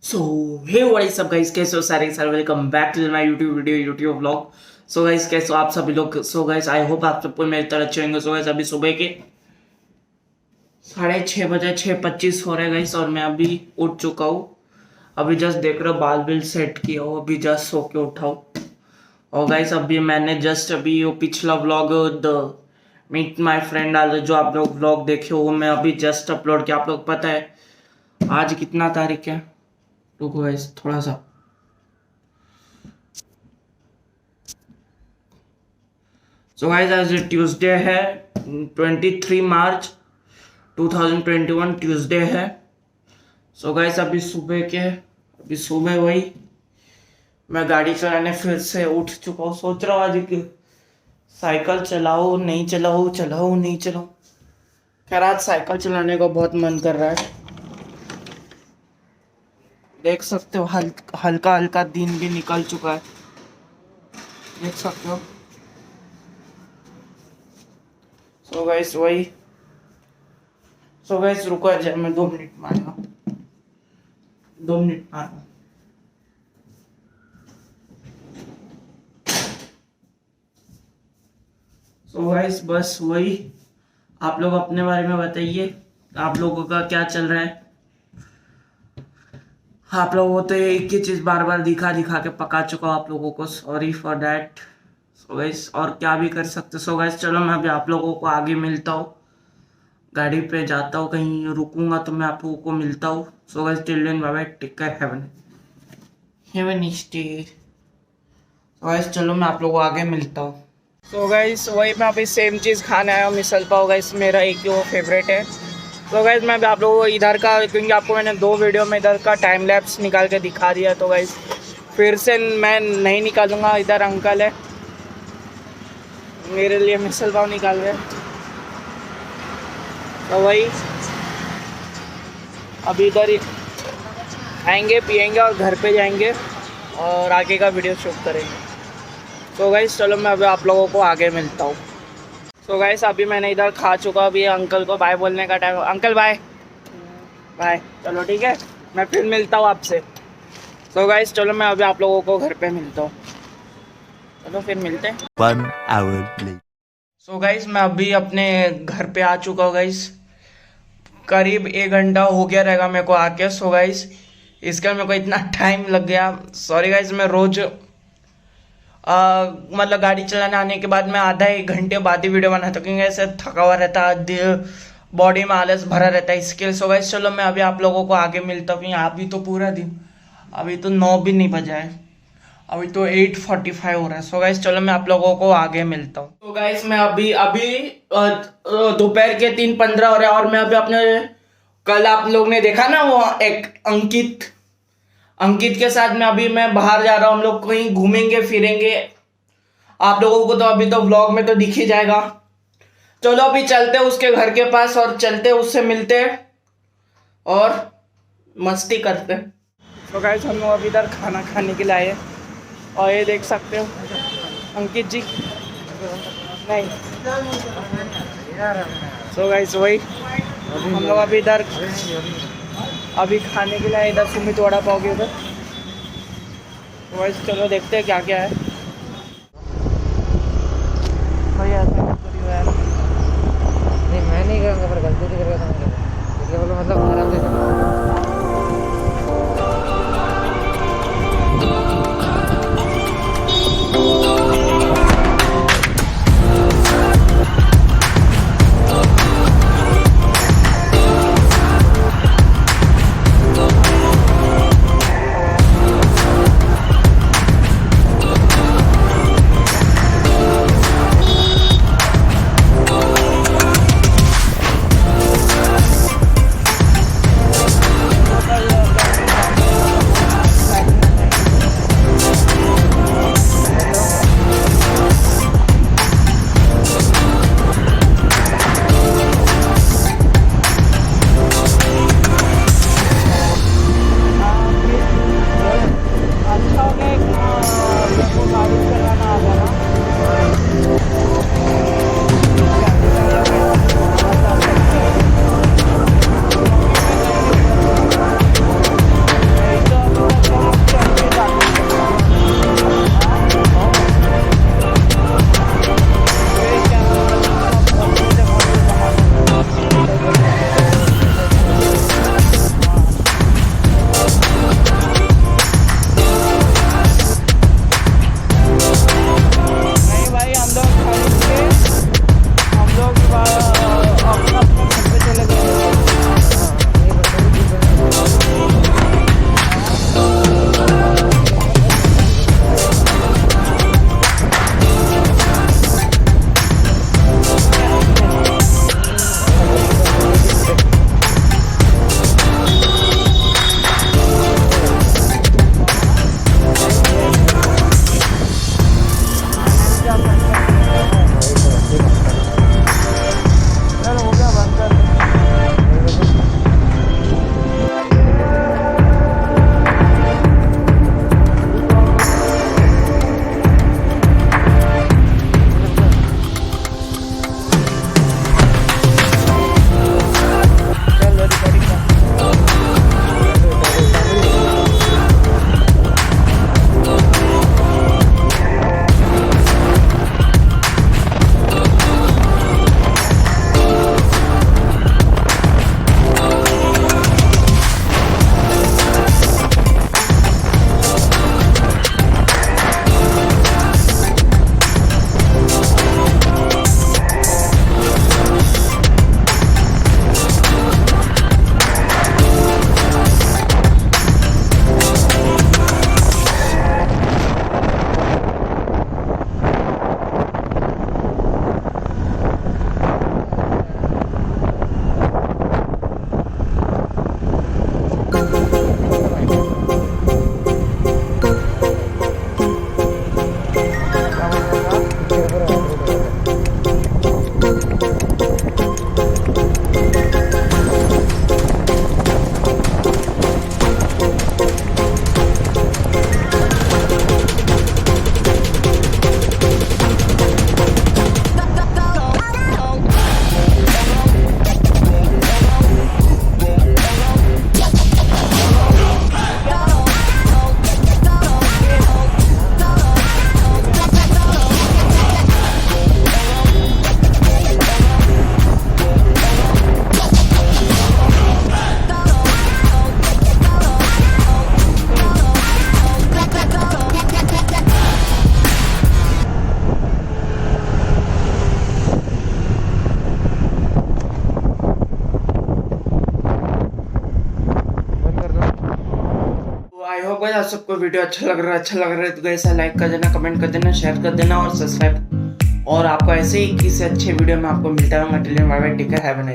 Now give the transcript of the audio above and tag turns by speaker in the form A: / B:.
A: So hey what is up guys, कैसे हो सारे सारे। Welcome back to my YouTube vlog. So guys, कैसे हो आप सभी लोग। सो गाइस, आई होप आप सबको मेरी तरह अच्छे होंगे। सो गाइस, अभी सुबह के 6:30 बजे 6:25 हो रहे गाइस, और मैं अभी उठ चुका हूँ। अभी जस्ट देख रहे हो, बाल बिल सेट किया हो, अभी जस्ट सो के उठा हूँ। और गाइस, अभी मैंने जस्ट अभी वो पिछला vlog the meet my friend डाल, जो आप लोग व्लॉग देखे हो, वो मैं अभी जस्ट अपलोड किया। आप लोग पता है आज कितना तारीख है? रुको गाइस थोड़ा सा। सो गाइस, आज ट्यूसडे है, 23 मार्च 2021 ट्यूसडे है। सो गाइस, अभी सुबह वही मैं गाड़ी चलाने फिर से उठ चुका हूँ। सोच रहा हूँ आज कि साइकिल चलाओ नहीं चलाओ, चलाओ नहीं चलाओ। खैर, आज साइकिल चलाने का बहुत मन कर रहा है। देख सकते हो, हल्का हल्का दिन भी निकल चुका है, देख सकते हो। सो गाइस वही रुको जाए, मैं 2 मिनट मारूंगा, 2 मिनट मारूंगा। सो गाइस, बस वही, आप लोग अपने बारे में बताइए, आप लोगों का क्या चल रहा है। आप लोगों को तो एक ही चीज बार बार दिखा दिखा के पका चुका हूँ आप लोगों को, sorry for that. So guys, और क्या भी कर सकते। सो गाइस, चलो मैं अभी आप लोगों को आगे मिलता हूँ, गाड़ी पे जाता हूँ, कहीं रुकूंगा तो मैं आप लोगों को मिलता हूँ। So guys, till then bye bye, take care, have a stay. So guys, चलो मैं आप लोगों को आगे मिलता हूँ। सो गाइस, वही मैं अभी सेम चीज़ खाने आया हूँ, मिसल पाव। गाइस, मेरा एक ही वो फेवरेट है। तो गाइस, मैं आप लोगों को इधर का, क्योंकि आपको मैंने 2 वीडियो में इधर का टाइम लैप्स निकाल के दिखा दिया, तो गाइस फिर से मैं नहीं निकालूंगा। इधर अंकल है, मेरे लिए मिसल पाव निकाल रहे। तो वही अभी इधर ही आएंगे, पियेंगे और घर पे जाएंगे और आगे का वीडियो शूट करेंगे। सो गाइस, चलो मैं अभी आप लोगों को आगे मिलता हूँ। सो गाइस, अभी मैंने इधर खा चुका। अभी अंकल को बाय बोलने का टाइम। Uncle bye bye. चलो ठीक है, मैं फिर मिलता हूँ आपसे। सो गाइस, चलो मैं अभी आप लोगों को घर पे मिलता हूँ। चलो फिर मिलते हैं।
B: 1 hour later.
A: सो गाइस, मैं अभी अपने घर पे आ चुका हूँ गाइस। करीब 1 घंटा हो गया रहेगा मेरे को आके। सो गाइस, इसका मेरे को इतना टाइम लग गया, सॉरी गाइस। मैं रोज मतलब गाड़ी चलाने आने के बाद मैं आधा 1 घंटे बाद ही वीडियो बनाता हूँ, क्योंकि ऐसे थका हुआ रहता है, बॉडी में आलस भरा रहता है, इसके लिए। सो गाइस, चलो मैं अभी आप लोगों को आगे मिलता हूँ। अभी तो पूरा दिन, अभी तो 9 भी नहीं बजा है, अभी तो 8:45 हो रहा है। सो गाइस, चलो मैं आप लोगों को आगे मिलता हूँ। तो गाइस, मैं अभी अभी दोपहर के 3:15 हो रहे हैं, और मैं अभी अपने, कल आप लोग ने देखा ना वो एक अंकित के साथ में अभी मैं बाहर जा रहा हूँ। हम लोग कहीं घूमेंगे फिरेंगे, आप लोगों को तो अभी तो व्लॉग में तो दिख ही जाएगा। चलो अभी चलते हैं उसके घर के पास, और चलते हैं उससे मिलते हैं और मस्ती करते हैं। तो गाइस, हम लोग अभी इधर खाना खाने के लिए आए हैं, और ये देख सकते हो अंकित जी नहीं। सो गाइस, वही हम लोग अभी इधर अभी खाने के लिए इधर सुमित वड़ा पाव के उधर। तो गाइस, चलो देखते हैं क्या क्या है।
C: नहीं, मैं नहीं करूँगा, पर गलती से करेगा तो मैं करूँगा। इसलिए बोलो, मतलब आराम से चलो।
A: आई होप गाइस आप सबको वीडियो अच्छा लग रहा है तो गाइस लाइक कर देना, कमेंट कर देना, शेयर कर देना और सब्सक्राइब। और आपको ऐसे ही किसी अच्छे वीडियो में आपको मिलता रहूंगा। Till then bye bye, take care, have a nice day.